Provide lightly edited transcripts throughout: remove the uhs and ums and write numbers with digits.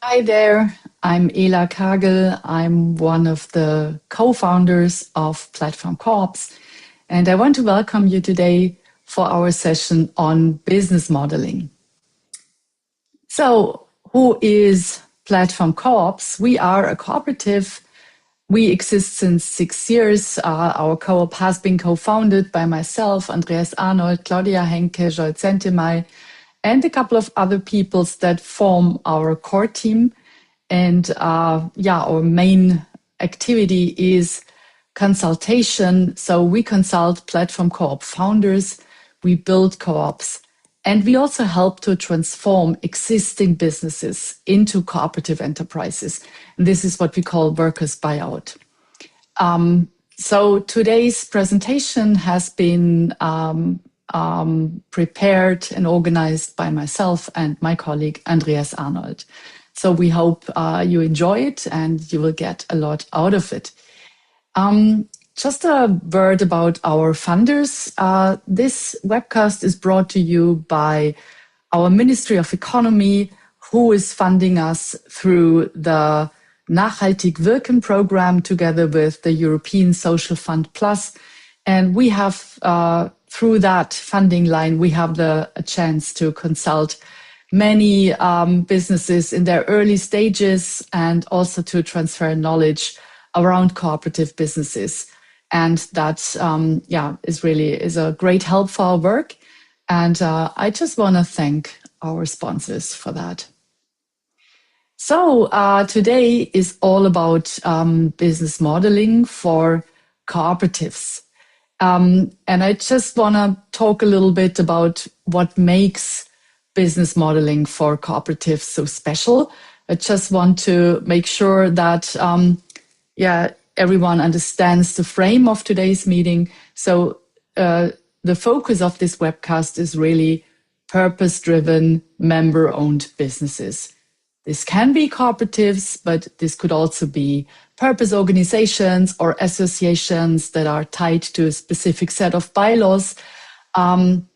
Hi there, I'm Ela Kagel. I'm one of the co-founders of Platform Corps, and I want to welcome you today for our session on business modeling. So, who is Platform Corps? We are a cooperative. We exist since 6 years. Our co-op has been co-founded by myself, Andreas Arnold, Claudia Henke, Joel Zentemay, and a couple of other peoples that form our core team. And our main activity is consultation. So we consult platform co-op founders, we build co-ops, and we also help to transform existing businesses into cooperative enterprises. And this is what we call workers' buyout. So today's presentation has been prepared and organized by myself and my colleague, Andreas Arnold. So we hope you enjoy it and you will get a lot out of it. Just a word about our funders. This webcast is brought to you by our Ministry of Economy, who is funding us through the Nachhaltig Wirken program together with the European Social Fund Plus. And we have, through that funding line, we have a chance to consult many businesses in their early stages and also to transfer knowledge around cooperative businesses. And that, is a great help for our work. And I just want to thank our sponsors for that. So today is all about business modeling for cooperatives. And I just want to talk a little bit about what makes business modeling for cooperatives so special. I just want to make sure that, everyone understands the frame of today's meeting. So the focus of this webcast is really purpose-driven, member-owned businesses. This can be cooperatives, but this could also be purpose organizations or associations that are tied to a specific set of bylaws. And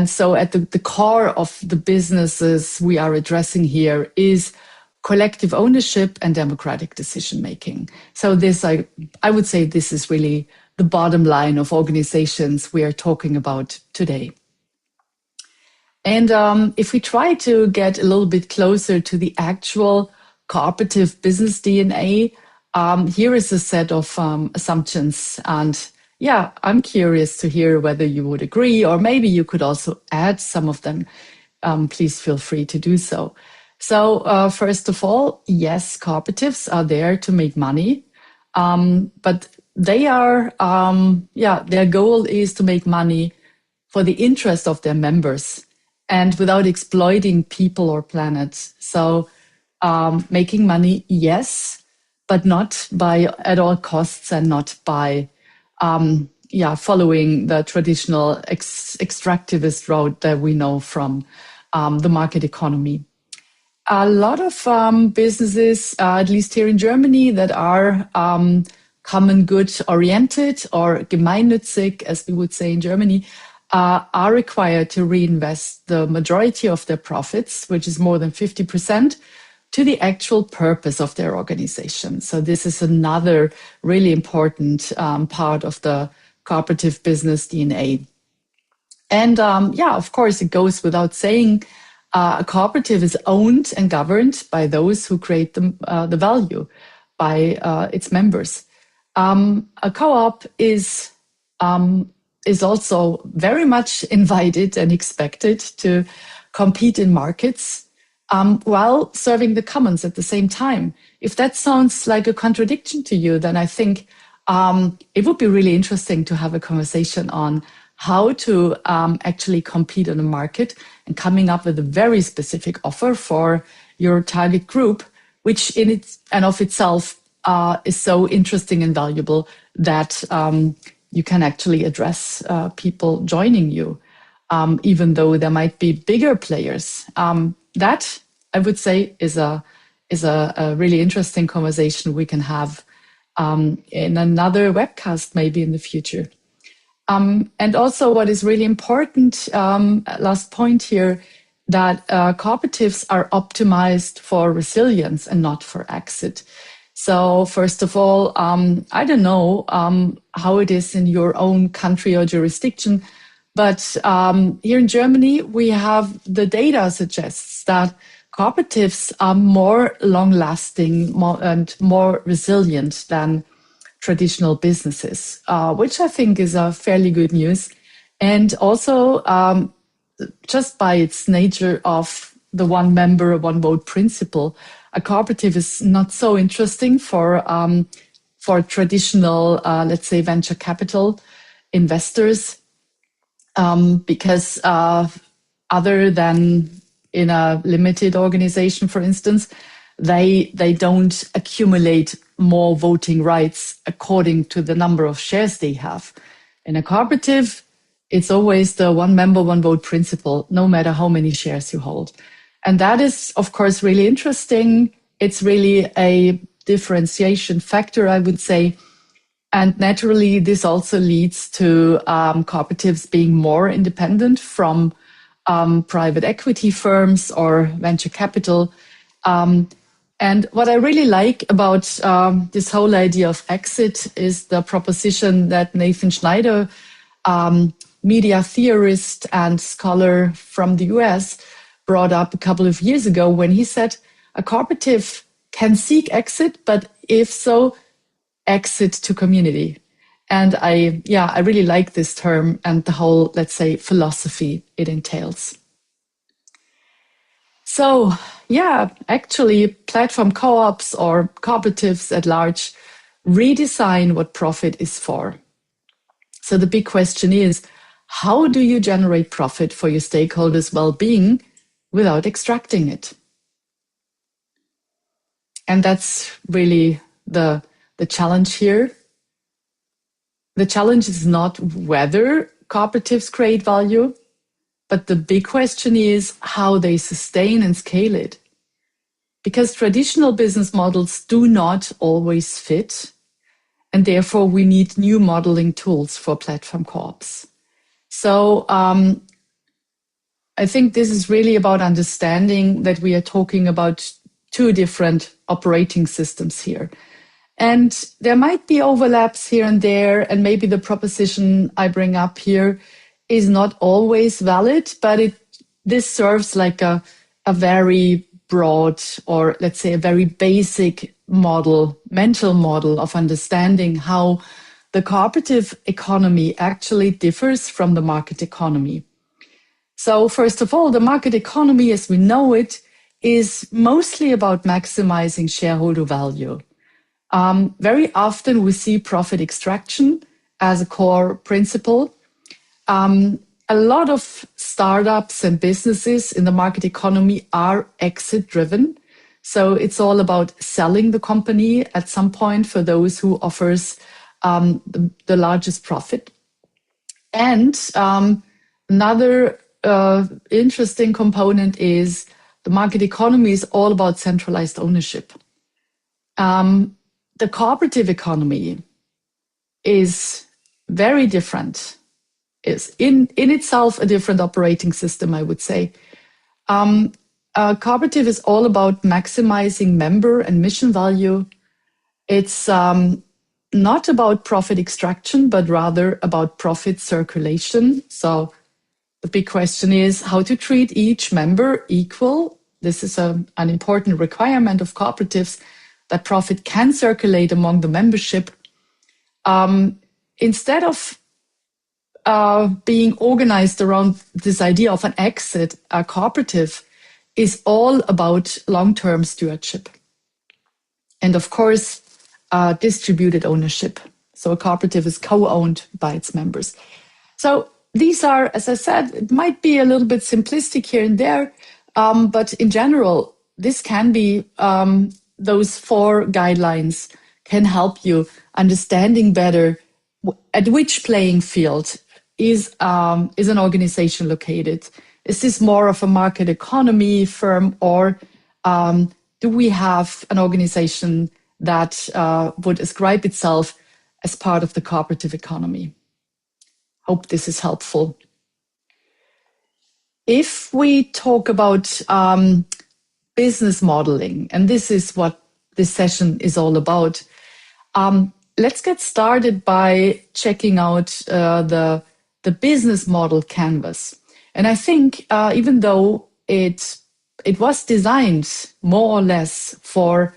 so at the core of the businesses we are addressing here is collective ownership and democratic decision-making. So this, I would say this is really the bottom line of organizations we are talking about today. And if we try to get a little bit closer to the actual cooperative business DNA, here is a set of assumptions. And I'm curious to hear whether you would agree, or maybe you could also add some of them. Please feel free to do so. So first of all, yes, cooperatives are there to make money, but they are, their goal is to make money for the interest of their members and without exploiting people or planet. So making money, yes, but not by at all costs and not by following the traditional extractivist route that we know from the market economy. A lot of businesses, at least here in Germany, that are common good oriented or gemeinnützig, as we would say in Germany, are required to reinvest the majority of their profits, which is more than 50%, to the actual purpose of their organization. So this is another really important part of the cooperative business DNA. And of course, it goes without saying, a cooperative is owned and governed by those who create the value, by its members. A co-op is also very much invited and expected to compete in markets while serving the commons at the same time. If that sounds like a contradiction to you, then I think it would be really interesting to have a conversation on how to actually compete on the market and coming up with a very specific offer for your target group, which in it and of itself is so interesting and valuable that you can actually address people joining you, even though there might be bigger players. That, I would say, is a really interesting conversation we can have in another webcast, maybe in the future. And also what is really important, last point here, that cooperatives are optimized for resilience and not for exit. So first of all, I don't know how it is in your own country or jurisdiction, but here in Germany, we have the data suggests that cooperatives are more long-lasting and more resilient than traditional businesses, which I think is a fairly good news. And also, just by its nature of the one member, one vote principle, a cooperative is not so interesting for traditional, let's say, venture capital investors, because other than in a limited organization, for instance, they don't accumulate more voting rights according to the number of shares they have. In a cooperative, it's always the one member, one vote principle, no matter how many shares you hold. And that is, of course, really interesting. It's really a differentiation factor, I would say. And naturally, this also leads to cooperatives being more independent from private equity firms or venture capital. And what I really like about this whole idea of exit is the proposition that Nathan Schneider, media theorist and scholar from the US, brought up a couple of years ago when he said a cooperative can seek exit, but if so, exit to community. And I really like this term and the whole, let's say, philosophy it entails. So, actually, platform co-ops or cooperatives at large redesign what profit is for. So the big question is, how do you generate profit for your stakeholders' well-being without extracting it? And that's really the challenge here. The challenge is not whether cooperatives create value, but the big question is how they sustain and scale it. Because traditional business models do not always fit, and therefore we need new modeling tools for platform co-ops. So I think this is really about understanding that we are talking about two different operating systems here. And there might be overlaps here and there, and maybe the proposition I bring up here is not always valid, but this serves like a very broad, or let's say a very basic model, mental model of understanding how the cooperative economy actually differs from the market economy. So first of all, the market economy as we know it is mostly about maximizing shareholder value. Very often we see profit extraction as a core principle. A lot of startups and businesses in the market economy are exit driven. So it's all about selling the company at some point for those who offers the largest profit. And another interesting component is the market economy is all about centralized ownership. The cooperative economy is very different. Is in itself a different operating system, I would say. A cooperative is all about maximizing member and mission value. It's not about profit extraction, but rather about profit circulation. So the big question is how to treat each member equal. This is an important requirement of cooperatives, that profit can circulate among the membership. Instead of being organized around this idea of an exit, a cooperative is all about long-term stewardship. And of course, distributed ownership. So a cooperative is co-owned by its members. So these are, as I said, it might be a little bit simplistic here and there, but in general, this can be, those 4 guidelines can help you understanding better at which playing field is an organization located. Is this more of a market economy firm, or do we have an organization that would ascribe itself as part of the cooperative economy? Hope this is helpful. If we talk about business modeling, and this is what this session is all about, let's get started by checking out the business model canvas. And I think even though it was designed more or less for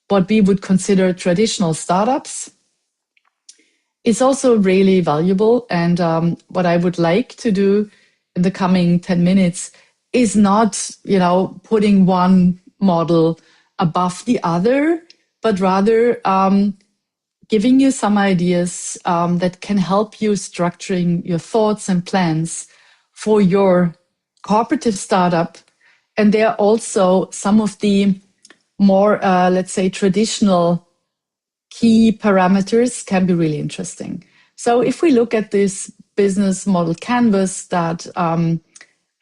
what we would consider traditional startups, it's also really valuable. And what I would like to do in the coming 10 minutes is not, putting one model above the other, but rather giving you some ideas that can help you structuring your thoughts and plans for your cooperative startup. And there are also some of the more, let's say, traditional key parameters can be really interesting. So if we look at this business model canvas that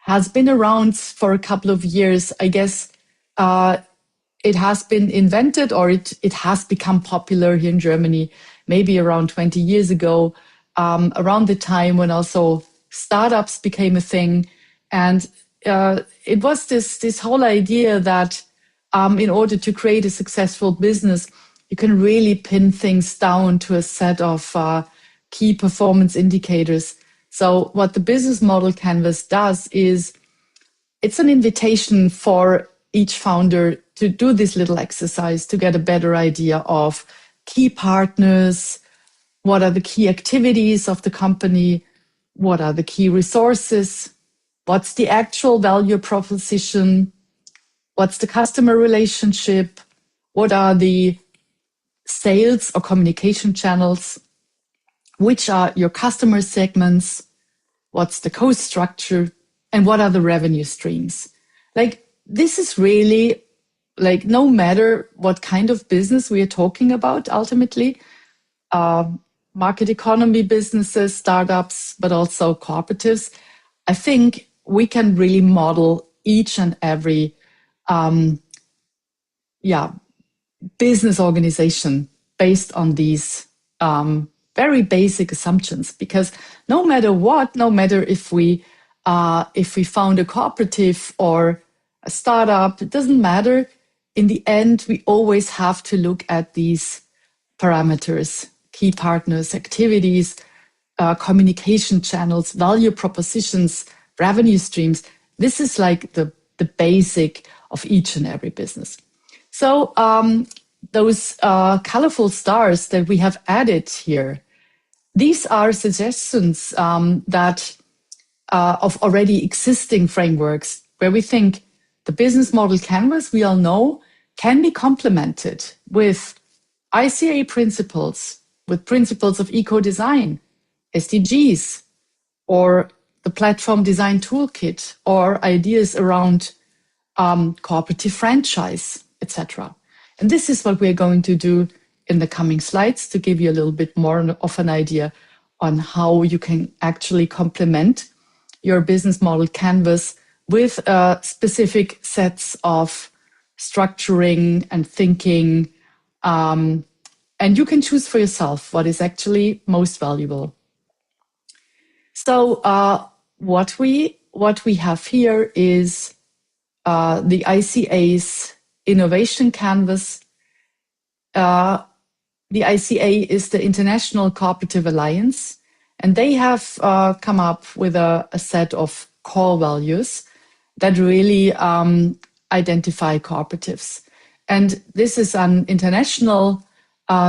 has been around for a couple of years, I guess it has been invented, or it has become popular here in Germany maybe around 20 years ago, around the time when also startups became a thing. And it was this whole idea that in order to create a successful business, you can really pin things down to a set of key performance indicators. So what the business model canvas does is it's an invitation for each founder to do this little exercise to get a better idea of key partners, what are the key activities of the company, what are the key resources, what's the actual value proposition, what's the customer relationship, what are the sales or communication channels, which are your customer segments, what's the cost structure, and what are the revenue streams. Like, this is really, like, no matter what kind of business we are talking about, ultimately, market economy businesses, startups, but also cooperatives, I think we can really model each and every business organization based on these very basic assumptions. Because no matter what, no matter if we found a cooperative or a startup, it doesn't matter. In the end, we always have to look at these parameters: key partners, activities, communication channels, value propositions, revenue streams. This is like the basic of each and every business. So those colorful stars that we have added here, these are suggestions that of already existing frameworks where we think the business model canvas, we all know, can be complemented with ICA principles, with principles of eco-design, SDGs, or the platform design toolkit, or ideas around cooperative franchise, etc. And this is what we're going to do in the coming slides to give you a little bit more of an idea on how you can actually complement your business model canvas with specific sets of structuring and thinking. And you can choose for yourself what is actually most valuable. So what we have here is the ICA's innovation canvas. The ICA is the International Cooperative Alliance, and they have come up with a set of core values that really identify cooperatives. And this is an international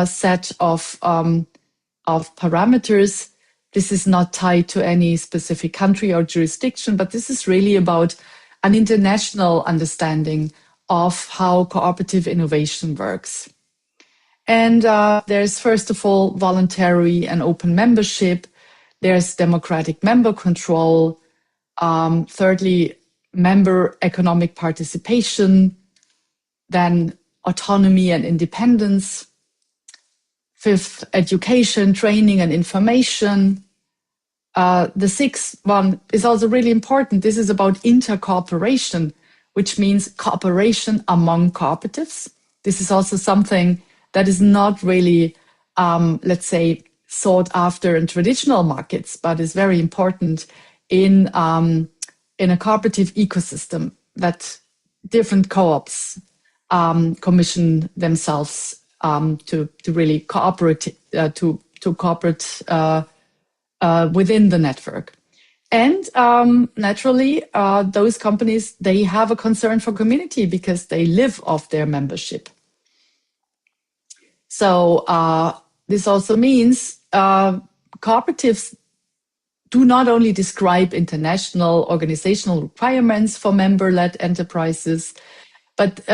set of parameters. This is not tied to any specific country or jurisdiction, but this is really about an international understanding of how cooperative innovation works. And there's, first of all, voluntary and open membership. There's democratic member control. Thirdly, member economic participation. Then autonomy and independence. Fifth, education, training, and information. The sixth one is also really important. This is about intercooperation, which means cooperation among cooperatives. This is also something that is not really, let's say, sought after in traditional markets, but is very important in in a cooperative ecosystem that different co-ops commission themselves to really cooperate to cooperate within the network. And naturally, those companies, they have a concern for community because they live off their membership. So this also means cooperatives do not only describe international organizational requirements for member-led enterprises, but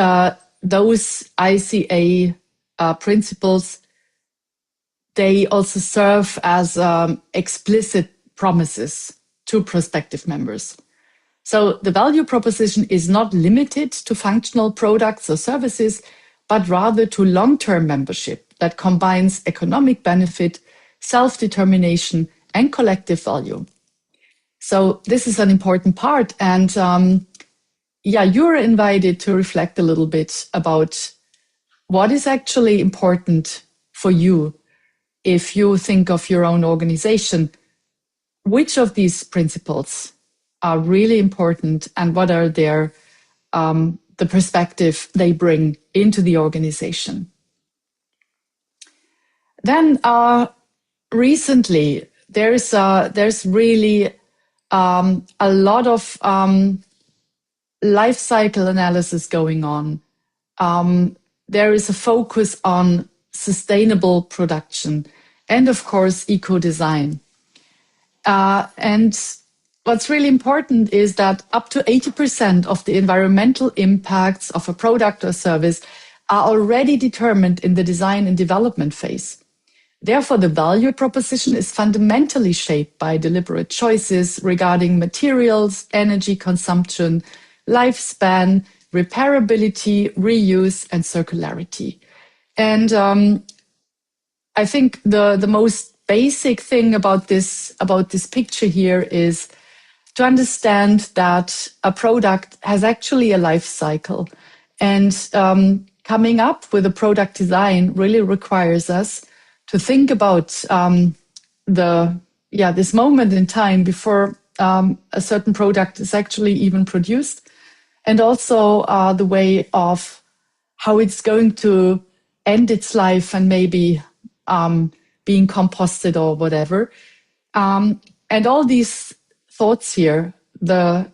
those ICA principles, they also serve as explicit promises to prospective members. So the value proposition is not limited to functional products or services, but rather to long-term membership that combines economic benefit, self-determination, and collective value. So this is an important part. And you're invited to reflect a little bit about what is actually important for you if you think of your own organization. Which of these principles are really important and what are their the perspective they bring into the organization? Then recently, there's really a lot of life cycle analysis going on. There is a focus on sustainable production and, of course, eco-design. And what's really important is that up to 80% of the environmental impacts of a product or service are already determined in the design and development phase. Therefore, the value proposition is fundamentally shaped by deliberate choices regarding materials, energy consumption, lifespan, repairability, reuse, and circularity. And I think the most basic thing about this picture here is to understand that a product has actually a life cycle, and coming up with a product design really requires us to think about this moment in time before a certain product is actually even produced, and also the way of how it's going to end its life and maybe being composted or whatever. And all these thoughts here, the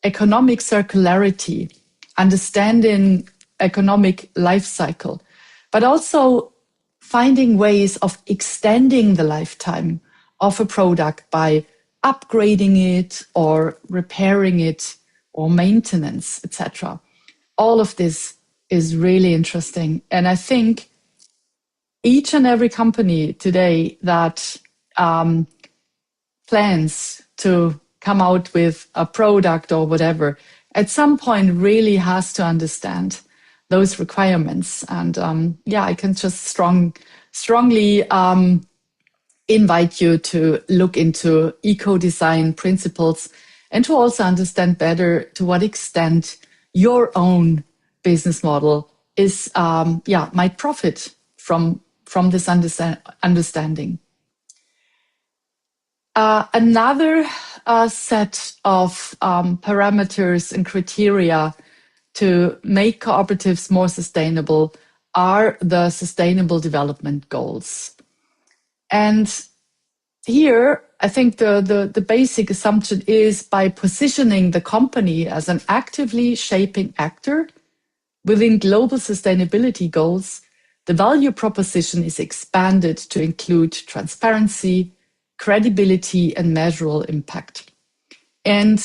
economic circularity, understanding economic life cycle, but also finding ways of extending the lifetime of a product by upgrading it or repairing it or maintenance, etc. All of this is really interesting. And I think each and every company today that plans to come out with a product or whatever, at some point really has to understand those requirements. And I can just strongly invite you to look into eco-design principles and to also understand better to what extent your own business model is might profit from this understanding. Another set of parameters and criteria to make cooperatives more sustainable are the Sustainable Development Goals. And here, I think the basic assumption is by positioning the company as an actively shaping actor within global sustainability goals, the value proposition is expanded to include transparency, credibility, and measurable impact. And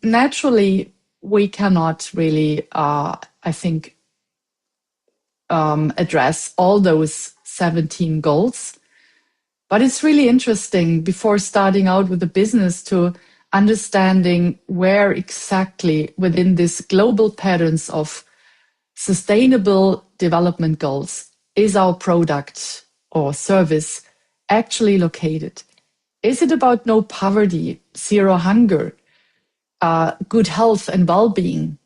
naturally, we cannot really, address all those 17 goals. But it's really interesting before starting out with the business to understanding where exactly within this global patterns of sustainable development goals is our product or service actually located. Is it about no poverty, zero hunger, good health and well-being,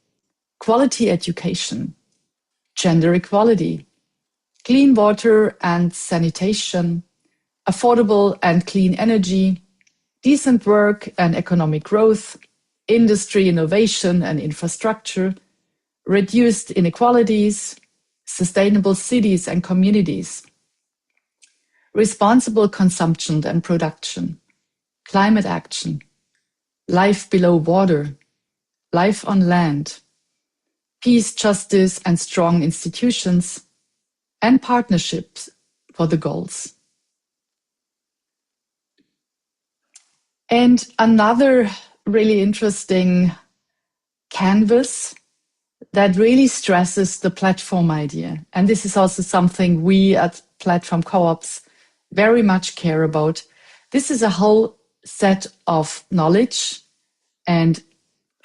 quality education, gender equality, clean water and sanitation, affordable and clean energy, decent work and economic growth, industry, innovation, and infrastructure, reduced inequalities, sustainable cities and communities, responsible consumption and production, climate action, life below water, life on land, peace, justice, and strong institutions, and partnerships for the goals. And another really interesting canvas that really stresses the platform idea. And this is also something we at Platform Co-ops very much care about. This is a whole set of knowledge and,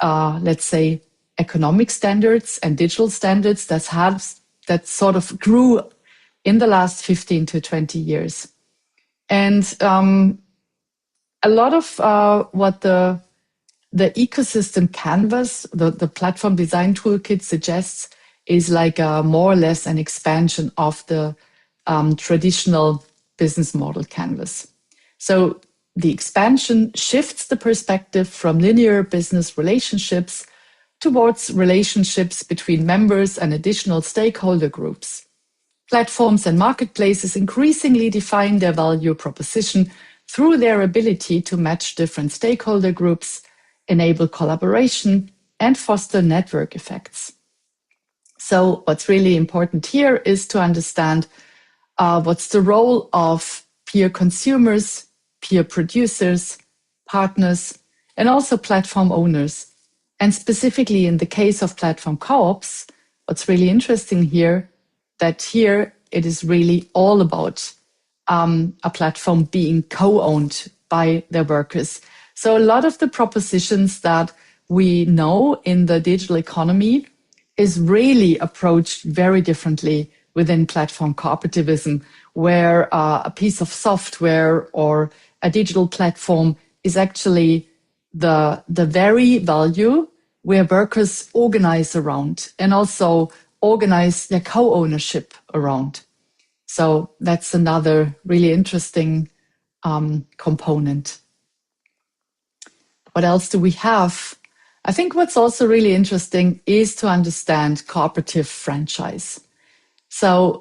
let's say, economic standards and digital standards that sort of grew in the last 15 to 20 years. And a lot of what the ecosystem canvas, the platform design toolkit suggests is like more or less an expansion of the traditional business model canvas. So the expansion shifts the perspective from linear business relationships towards relationships between members and additional stakeholder groups. Platforms and marketplaces increasingly define their value proposition through their ability to match different stakeholder groups, enable collaboration, and foster network effects. So what's really important here is to understand what's the role of peer consumers, peer producers, partners, and also platform owners. And specifically in the case of platform co-ops, what's really interesting here, that here it is really all about a platform being co-owned by their workers. So a lot of the propositions that we know in the digital economy is really approached very differently within platform cooperativism, where a piece of software or a digital platform is actually the very value where workers organize around and also organize their co-ownership around. So that's another really interesting component. What else do we have? I think what's also really interesting is to understand cooperative franchise. So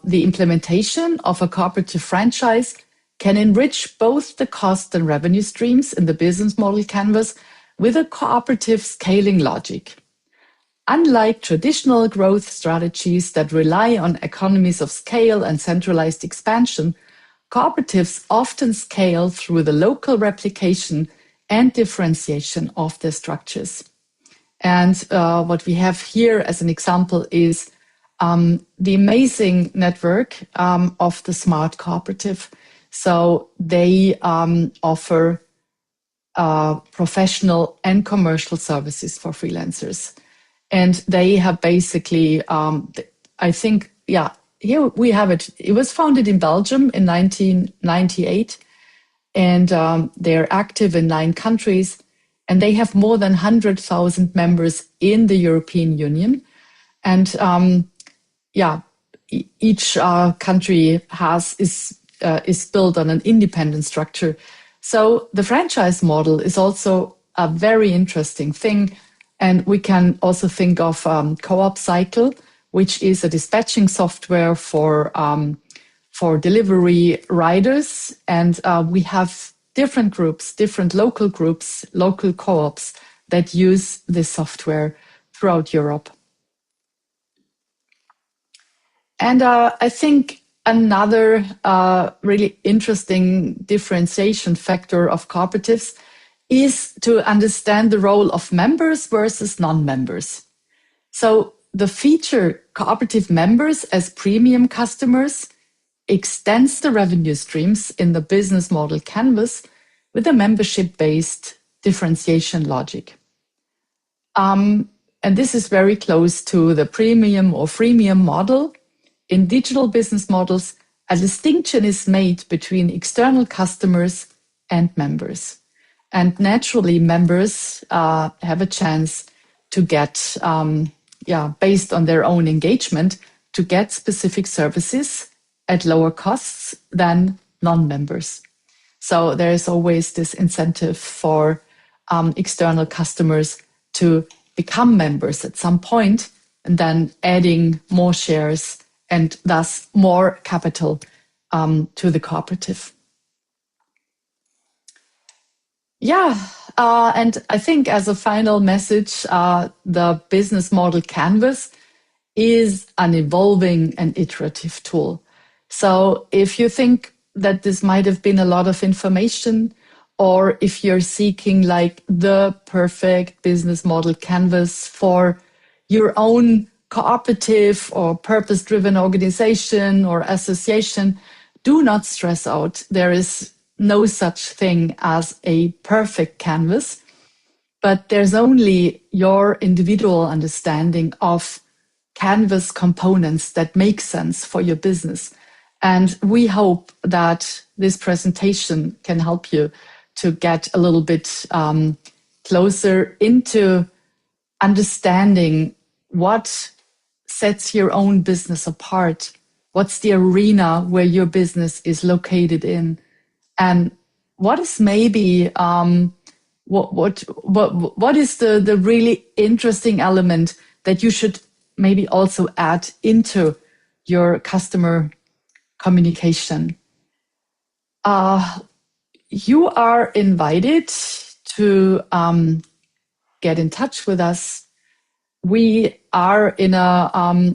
the implementation of a cooperative franchise can enrich both the cost and revenue streams in the business model canvas with a cooperative scaling logic. Unlike traditional growth strategies that rely on economies of scale and centralized expansion, cooperatives often scale through the local replication and differentiation of their structures. And what we have here as an example is the amazing network of the Smart Cooperative. So they offer professional and commercial services for freelancers. And they have basically, I think, yeah, here we have it. It was founded in Belgium in 1998, and they're active in 9 countries, and they have more than 100,000 members in the European Union. And each country is built on an independent structure. So the franchise model is also a very interesting thing. And we can also think of Co-op Cycle, which is a dispatching software for delivery riders. And we have different groups, different local groups, local co-ops that use this software throughout Europe. And I think another really interesting differentiation factor of cooperatives is to understand the role of members versus non-members. So the feature cooperative members as premium customers extends the revenue streams in the business model canvas with a membership-based differentiation logic. And this is very close to the premium or freemium model. In digital business models, a distinction is made between external customers and members. And naturally, members have a chance to get, based on their own engagement, to get specific services at lower costs than non-members. So there is always this incentive for external customers to become members at some point, and then adding more shares and thus more capital to the cooperative. Yeah, and I think as a final message, the business model canvas is an evolving and iterative tool. So if you think that this might have been a lot of information, or if you're seeking like the perfect business model canvas for your own cooperative or purpose-driven organization or association, do not stress out. There is no such thing as a perfect canvas, but there's only your individual understanding of canvas components that make sense for your business. And we hope that this presentation can help you to get a little bit closer into understanding what sets your own business apart. What's the arena where your business is located in? And what is maybe what is the really interesting element that you should maybe also add into your customer communication? You are invited to get in touch with us. We are in a,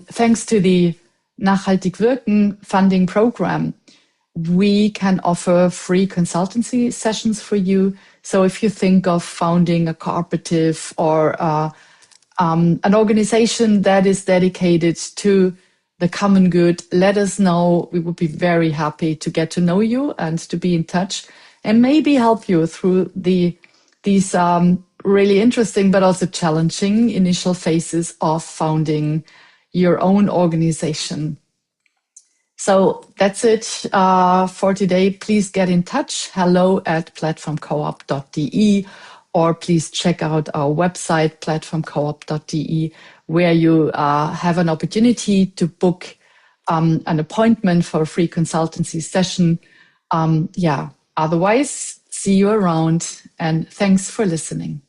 thanks to the Nachhaltig Wirken funding program, we can offer free consultancy sessions for you. So if you think of founding a cooperative or an organization that is dedicated to the common good, let us know. We would be very happy to get to know you and to be in touch and maybe help you through these really interesting but also challenging initial phases of founding your own organization. So that's it for today. Please get in touch, hello@platformcoop.de, or please check out our website, platformcoop.de, where you have an opportunity to book an appointment for a free consultancy session. Otherwise, see you around, and thanks for listening.